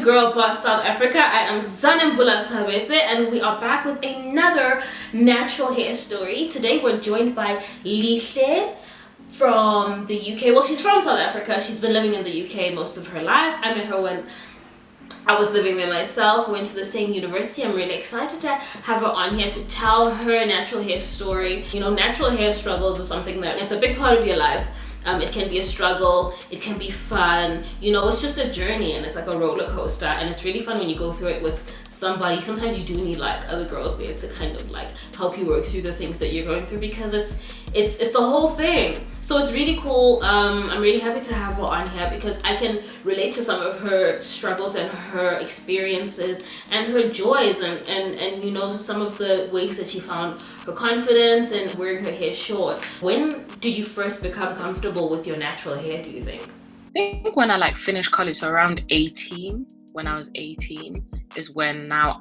Girl Boss South Africa. I am Zanemvula Tshabetse, and we are back with another natural hair story. Today we're joined by Lihle from the UK. Well, she's from South Africa. She's been living in the UK most of her life. I met her when I was living there myself. We went to the same university. I'm really excited to have her on here to tell her natural hair story. You know, natural hair struggles is something that it's a big part of your life. It can be a struggle, it can be fun, you know, it's just a journey and it's like a roller coaster, and it's really fun when you go through it with somebody. Sometimes you do need like other girls there to kind of like help you work through the things that you're going through, because it's a whole thing. So it's really cool. I'm really happy to have her on here because I can relate to some of her struggles and her experiences and her joys and you know, some of the ways that she found her confidence and wearing her hair short. When did you first become comfortable with your natural hair, do you think? I think when I like finished college, so around 18, when I was 18 is when now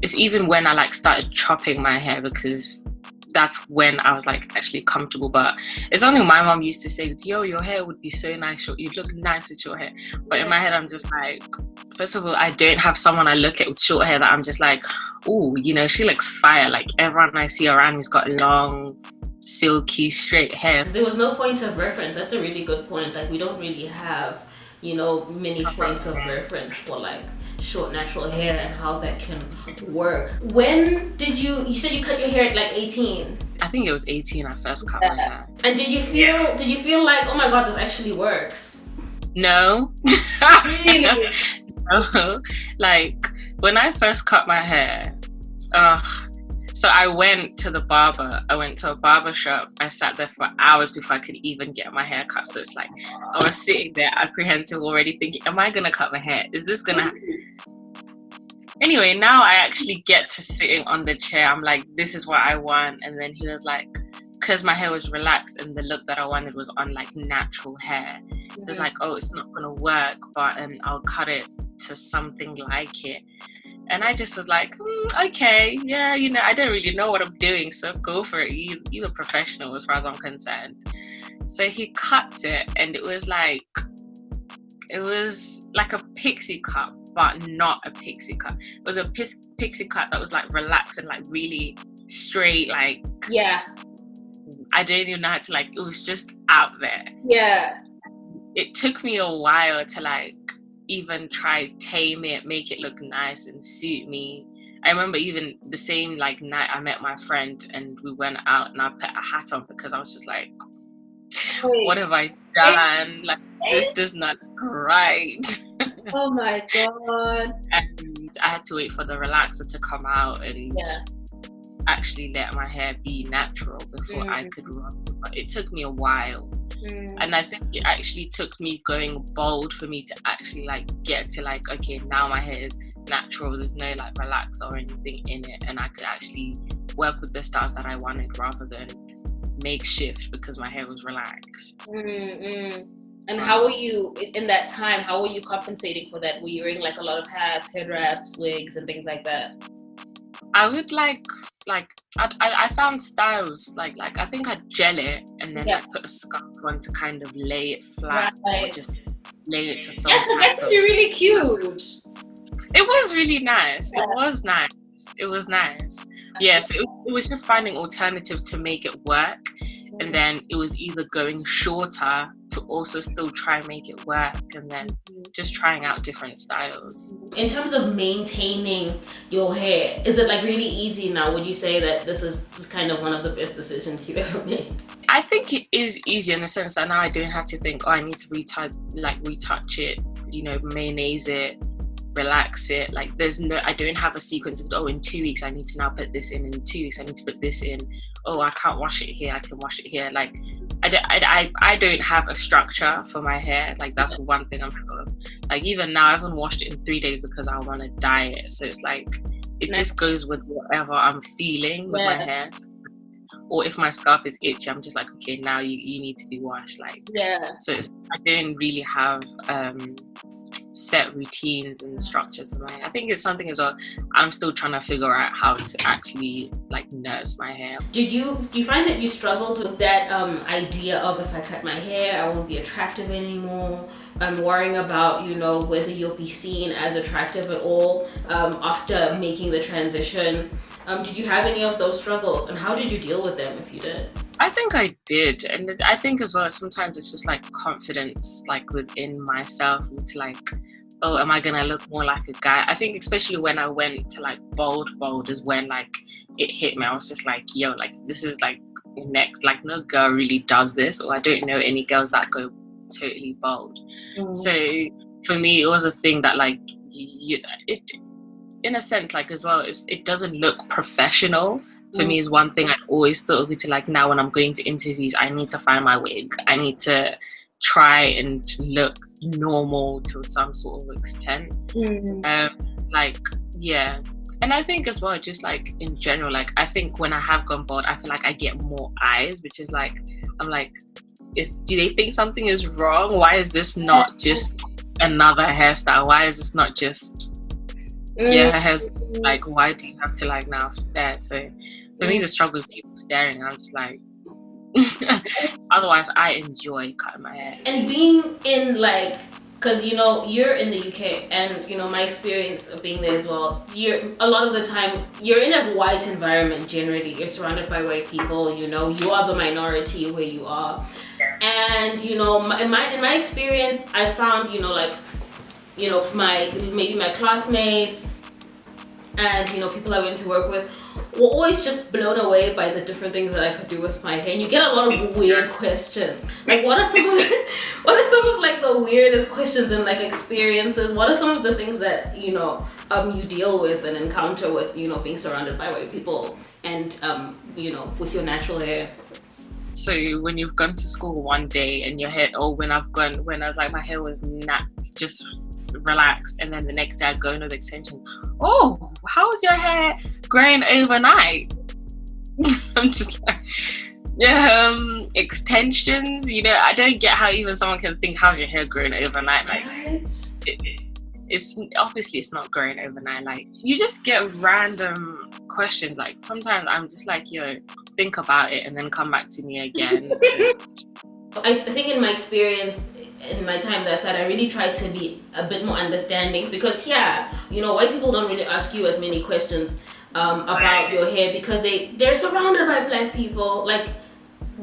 it's even when I like started chopping my hair, because that's when I was like actually comfortable. But it's something my mom used to say, yo, your hair would be so nice, you'd look nice with short hair. But in my head, I'm just like, first of all, I don't have someone I look at with short hair that I'm just like, oh, you know, she looks fire. Like everyone I see around me's got long, silky, straight hair. There was no point of reference. That's a really good point. Like we don't really have, you know, many points of reference for like short natural hair and how that can work. When did you said you cut your hair at like 18? I think it was 18 I first cut my hair. And did you feel like, oh my god, this actually works? No. Really? No. Like when I first cut my hair, so I went to a barber shop. I sat there for hours before I could even get my hair cut. So it's like I was sitting there apprehensive already, thinking, am I gonna cut my hair? Is this gonna Anyway, now I actually get to sitting on the chair. I'm like, this is what I want. And then he was like, because my hair was relaxed and the look that I wanted was on like natural hair. He was like, oh, it's not gonna work, but I'll cut it to something like it. And I just was like, okay, yeah, you know, I don't really know what I'm doing, so go for it. You're a professional as far as I'm concerned. So he cuts it, and it was like a pixie cut, but not a pixie cut. It was a pixie cut that was like relaxed and like really straight, like, yeah. I don't even know how to like, it was just out there. Yeah. It took me a while to like even try tame it, make it look nice and suit me. I remember even the same like night I met my friend and we went out and I put a hat on because I was just like, what have I done? Like this does not look right. Oh my god. And I had to wait for the relaxer to come out and actually let my hair be natural before I could run. But it took me a while. And I think it actually took me going bald for me to actually like get to like, okay, now my hair is natural, there's no like relaxer or anything in it, and I could actually work with the styles that I wanted rather than makeshift because my hair was relaxed. And how were you in that time? How were you compensating for that? Were you wearing like a lot of hats, head wraps, wigs and things like that? I would like I found styles like I think I'd gel it and then I put a scarf on to kind of lay it flat, or just lay it to some type of... really cute. It was really nice. It was nice. Yes, it was just finding alternatives to make it work, and then it was either going shorter to also still try and make it work, and then just trying out different styles. In terms of maintaining your hair, is it like really easy now? Would you say that this is kind of one of the best decisions you've ever made? I think it is easy in the sense that now I don't have to think, oh, I need to retouch it, you know, mayonnaise it, relax it. Like I don't have a sequence of, oh, in 2 weeks I need to now put this in 2 weeks I need to put this in, oh, I can't wash it here, I can wash it here. Like I don't have a structure for my hair. Like that's one thing I'm sure of. Like even now I haven't washed it in 3 days because I want to dye it, so it's like it just goes with whatever I'm feeling with my hair. Or if my scalp is itchy, I'm just like, okay, now you need to be washed. Like so I don't really have set routines and structures for my hair. I think it's something as well I'm still trying to figure out how to actually like nurse my hair. Do you find that you struggled with that idea of, if I cut my hair I won't be attractive anymore? Worrying about, you know, whether you'll be seen as attractive at all after making the transition. Did you have any of those struggles, and how did you deal with them if you did? I think I did, and I think as well sometimes it's just like confidence, like within myself, to like, oh, am I gonna look more like a guy? I think especially when I went to like bald is when like it hit me. I was just like, yo, like this is like next, like no girl really does this, or I don't know any girls that go totally bald. So for me it was a thing that like it in a sense, like as well, it doesn't look professional. For me is one thing I always thought to, like now when I'm going to interviews, I need to find my wig. I need to try and look normal to some sort of extent. Like, yeah. And I think as well, just like in general, like I think when I have gone bald, I feel like I get more eyes, which is like, I'm like, do they think something is wrong? Why is this not just another hairstyle? Why is this not just, her hair's like, why do you have to like now stare? So for me, the struggle is people staring. I'm just like, otherwise I enjoy cutting my hair. And being in like, because you know you're in the UK, and you know my experience of being there as well, a lot of the time you're in a white environment. Generally you're surrounded by white people, you know, you are the minority where you are. And you know, in my experience, I found, you know, like, you know, maybe my classmates and, you know, people I went to work with were always just blown away by the different things that I could do with my hair. And you get a lot of weird questions. Like, what are some of like the weirdest questions and like experiences? What are some of the things that, you know, you deal with and encounter with, you know, being surrounded by white people and, you know, with your natural hair? So when you've gone to school one day and your hair, or when I was like, my hair was not just relaxed, and then the next day I'd go into the extension. Oh, how is your hair growing overnight? I'm just like, extensions, you know, I don't get how even someone can think, how's your hair growing overnight? Like, it's obviously it's not growing overnight. Like, you just get random questions. Like, sometimes I'm just like, yo, think about it and then come back to me again. I think in my experience, in my time that side, I really try to be a bit more understanding, because you know, white people don't really ask you as many questions about your hair, because they're surrounded by black people. Like,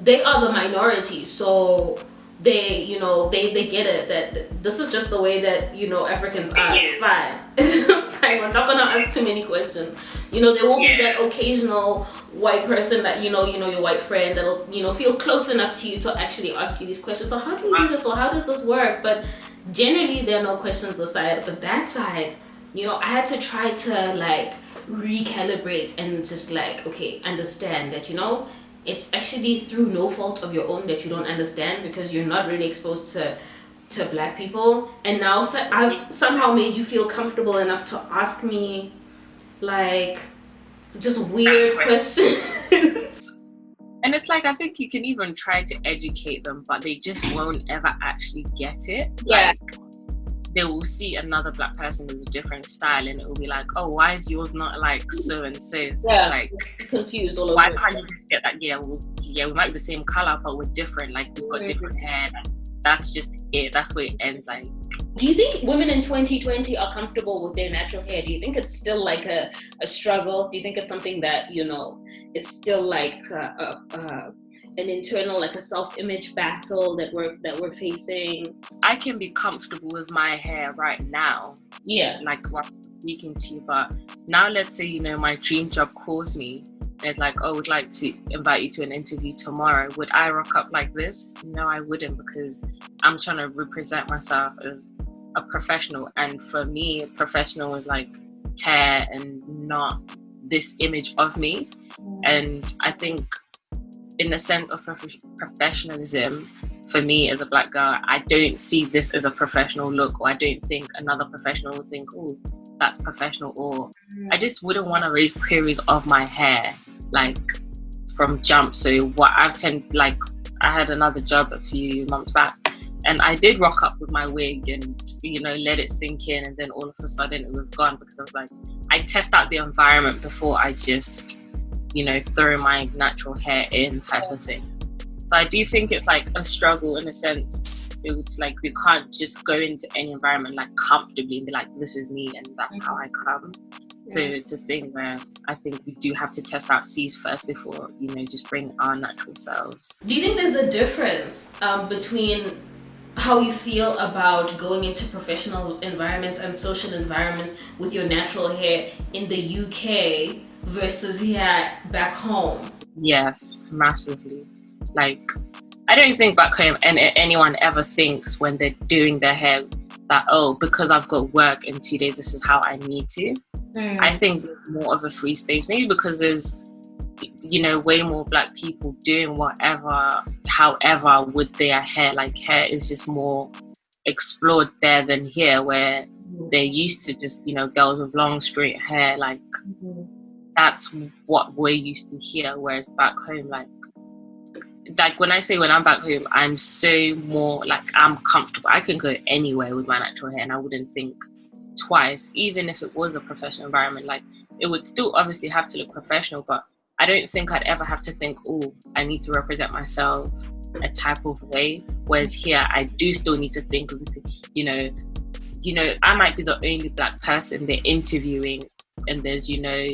they are the minority, so they, you know, they get it that this is just the way that, you know, Africans are. It's fine. It's fine. We're not gonna ask too many questions. You know, there will be that occasional white person that, you know, your white friend that'll, you know, feel close enough to you to actually ask you these questions. So how do you do this, or how does this work? But generally there are no questions aside. But that side, you know, I had to try to like recalibrate and just like, okay, understand that, you know, it's actually through no fault of your own that you don't understand, because you're not really exposed to black people. And now I've somehow made you feel comfortable enough to ask me like just weird questions. And it's like, I think you can even try to educate them, but they just won't ever actually get it. Yeah. Like, they will see another black person with a different style and it will be like, oh, why is yours not like so and so? It's like, confused all over. Why can't you just get that? We might be the same color, but we're different. Like, we've got different hair. That's just it. That's where it ends. Like, do you think women in 2020 are comfortable with their natural hair? Do you think it's still like a struggle? Do you think it's something that, you know, is still like an internal, like a self-image battle that we're facing? I can be comfortable with my hair right now. Yeah. Like, while I'm speaking to you, but now let's say, you know, my dream job calls me. It's like, oh, we'd like to invite you to an interview tomorrow. Would I rock up like this? No, I wouldn't, because I'm trying to represent myself as a professional. And for me, professional is like hair and not this image of me. And I think in the sense of professionalism, for me as a black girl, I don't see this as a professional look, or I don't think another professional would think, oh, that's professional. Or I just wouldn't want to raise queries of my hair, like, from jump. So what I had another job a few months back, And I did rock up with my wig and, you know, let it sink in, and then all of a sudden it was gone, because I was like, I test out the environment before I just, you know, throw my natural hair in type of thing. So I do think it's like a struggle in a sense. It's like we can't just go into any environment like comfortably and be like, this is me and that's how I come. So it's a thing where I think we do have to test out C's first before, you know, just bring our natural selves. Do you think there's a difference between how you feel about going into professional environments and social environments with your natural hair in the UK versus here back home? Yes, massively. Like, I don't think back home anyone ever thinks when they're doing their hair that, oh, because I've got work in 2 days, this is how I need to. I think there's more of a free space, maybe because there's, you know, way more Black people doing whatever, however, with their hair. Like, hair is just more explored there than here, where they're used to just, you know, girls with long straight hair. Like, that's what we're used to here. Whereas back home, like when I say when I'm back home, I'm so more like, I'm comfortable. I can go anywhere with my natural hair and I wouldn't think twice, even if it was a professional environment. Like, it would still obviously have to look professional, but I don't think I'd ever have to think, oh, I need to represent myself a type of way. Whereas here, I do still need to think, you know, I might be the only Black person they're interviewing, and there's, you know,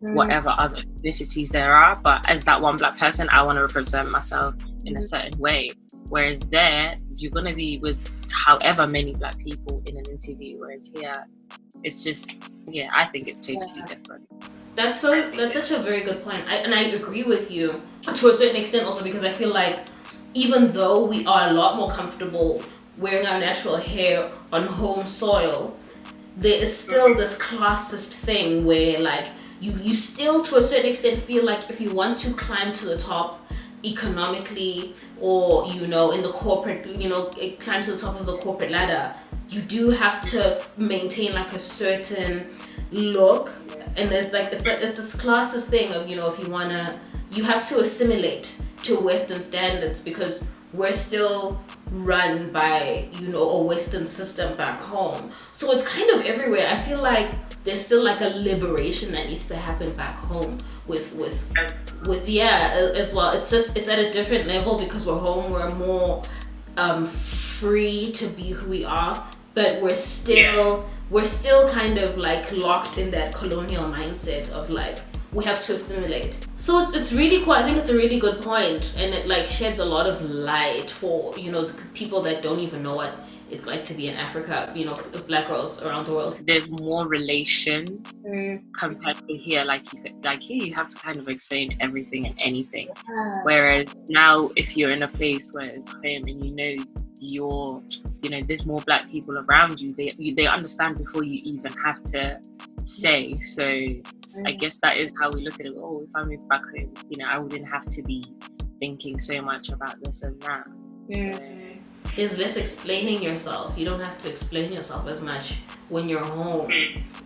whatever other ethnicities there are, but as that one Black person, I want to represent myself in a certain way. Whereas there, you're going to be with however many Black people in an interview, whereas here, it's just, yeah, I think it's totally different. That's such a very good point. I agree with you to a certain extent also, because I feel like even though we are a lot more comfortable wearing our natural hair on home soil, there is still this classist thing where like you still to a certain extent feel like if you want to climb to the top economically, or, you know, in the corporate, you know, climb to the top of the corporate ladder, you do have to maintain like a certain look. And there's like, it's this classist thing of, you know, if you have to assimilate to Western standards, because we're still run by, you know, a Western system back home. So it's kind of everywhere. I feel like there's still like a liberation that needs to happen back home with as well. It's just, it's at a different level because we're home. We're more free to be who we are, but we're still kind of like locked in that colonial mindset of like, we have to assimilate. So it's really cool. I think it's a really good point, and it like sheds a lot of light for, you know, the people that don't even know what it's like to be in Africa, you know, Black girls around the world. There's more relation compared to here. Like here, you have to kind of explain everything and anything. Whereas now, if you're in a place where it's home and you know there's more Black people around you, they understand before you even have to say. So I guess that is how we look at it. Oh, if I moved back home, you know, I wouldn't have to be thinking so much about this and that. So, there's less explaining yourself. You don't have to explain yourself as much when you're home.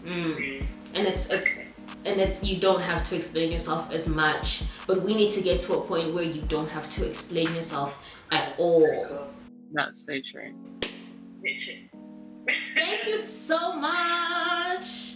And it's you don't have to explain yourself as much. But we need to get to a point where you don't have to explain yourself at all. That's so true. Thank you so much.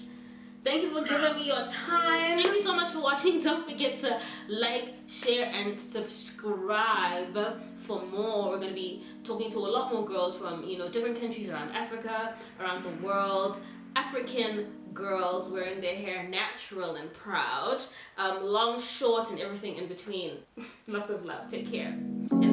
Thank you for giving me your time. Thank you so much for watching. Don't forget to like, share, and subscribe for more. We're going to be talking to a lot more girls from, you know, different countries around Africa, around the world. African girls wearing their hair natural and proud. Long, short, and everything in between. Lots of love. Take care. And